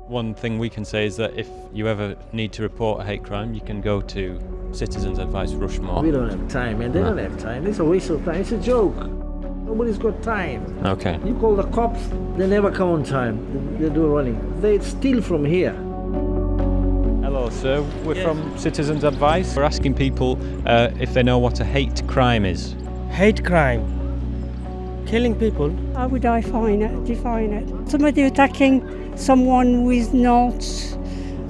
One thing we can say is that if you ever need to report a hate crime, you can go to Citizens Advice Rushmore. We don't have time, and they don't have time. It's a waste of time. It's a joke. Nobody's got time. Okay. You call the cops, they never come on time. They do running. They steal from here. Hello, sir. We're from Citizens Advice. We're asking people if they know what a hate crime is. Hate crime. Killing people. How would I define it? Somebody attacking someone who is not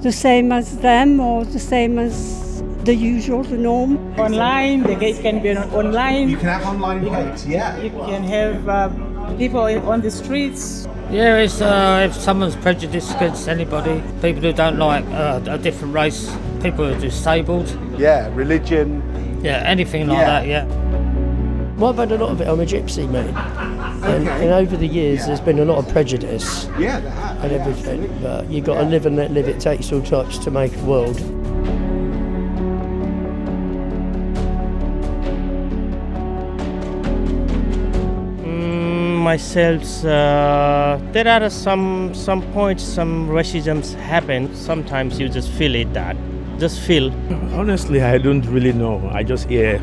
the same as them or the same as the usual, the norm. Online, the hate can be online. You can have online hate, yeah. You can have people on the streets. Yeah, it's if someone's prejudiced against anybody, people who don't like a different race, people who are disabled. Yeah, religion. Yeah, anything like that, yeah. Well, I've had a lot of it. I'm a gypsy, mate. And over the years, there's been a lot of prejudice Yeah, there have. and everything. But you got to live and let live. It takes all types to make a world. Myself, there are some points, some racisms happen. Sometimes you just feel it, just feel. Honestly, I don't really know. I just hear,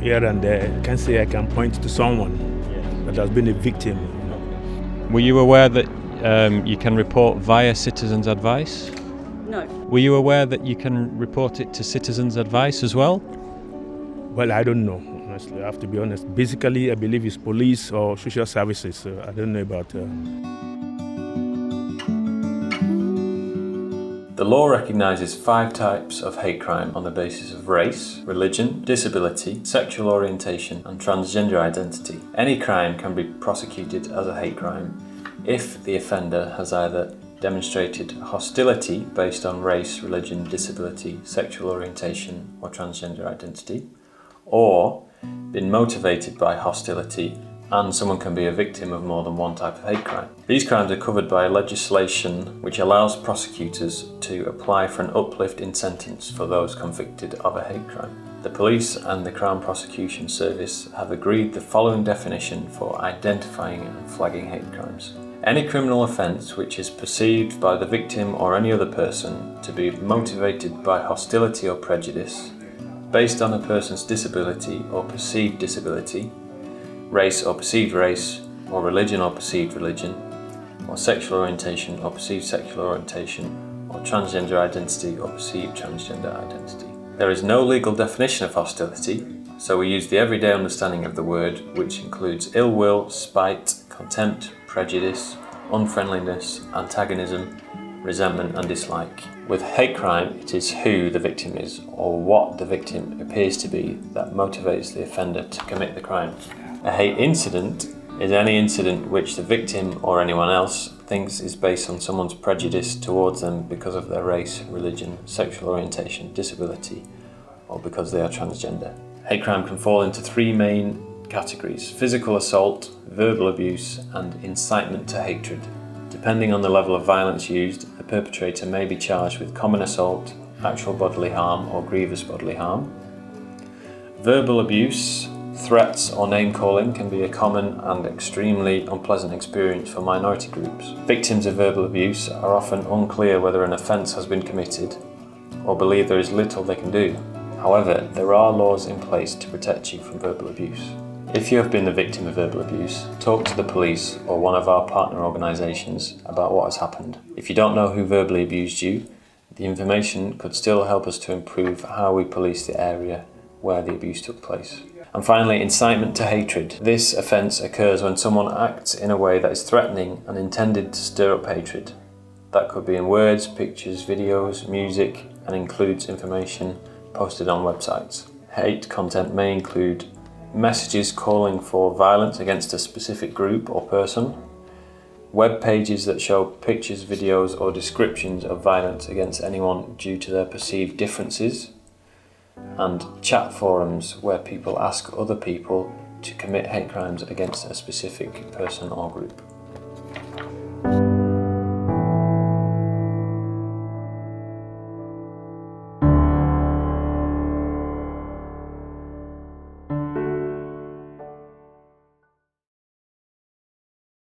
here and there. I can't say I can point to someone that has been a victim. Were you aware that you can report via Citizens Advice? No. Were you aware that you can report it to Citizens Advice as well? Well, I don't know. Honestly, I have to be honest. Basically, I believe it's police or social services. So I don't know about. The law recognises 5 types of hate crime on the basis of race, religion, disability, sexual orientation and transgender identity. Any crime can be prosecuted as a hate crime if the offender has either demonstrated hostility based on race, religion, disability, sexual orientation or transgender identity, or been motivated by hostility, and someone can be a victim of more than one type of hate crime. These crimes are covered by legislation which allows prosecutors to apply for an uplift in sentence for those convicted of a hate crime. The police and the Crown Prosecution Service have agreed the following definition for identifying and flagging hate crimes. Any criminal offence which is perceived by the victim or any other person to be motivated by hostility or prejudice based on a person's disability or perceived disability, race or perceived race, or religion or perceived religion, or sexual orientation or perceived sexual orientation, or transgender identity or perceived transgender identity. There is no legal definition of hostility, so we use the everyday understanding of the word, which includes ill will, spite, contempt, prejudice, unfriendliness, antagonism, resentment and dislike. With hate crime, it is who the victim is or what the victim appears to be that motivates the offender to commit the crime. A hate incident is any incident which the victim or anyone else thinks is based on someone's prejudice towards them because of their race, religion, sexual orientation, disability, or because they are transgender. Hate crime can fall into 3 main categories: physical assault, verbal abuse, and incitement to hatred. Depending on the level of violence used, the perpetrator may be charged with common assault, actual bodily harm, or grievous bodily harm. Verbal abuse, threats or name-calling can be a common and extremely unpleasant experience for minority groups. Victims of verbal abuse are often unclear whether an offence has been committed or believe there is little they can do. However, there are laws in place to protect you from verbal abuse. If you have been the victim of verbal abuse, talk to the police or one of our partner organisations about what has happened. If you don't know who verbally abused you, the information could still help us to improve how we police the area where the abuse took place. And finally, incitement to hatred. This offence occurs when someone acts in a way that is threatening and intended to stir up hatred. That could be in words, pictures, videos, music, and includes information posted on websites. Hate content may include messages calling for violence against a specific group or person, web pages that show pictures, videos, or descriptions of violence against anyone due to their perceived differences, and chat forums where people ask other people to commit hate crimes against a specific person or group.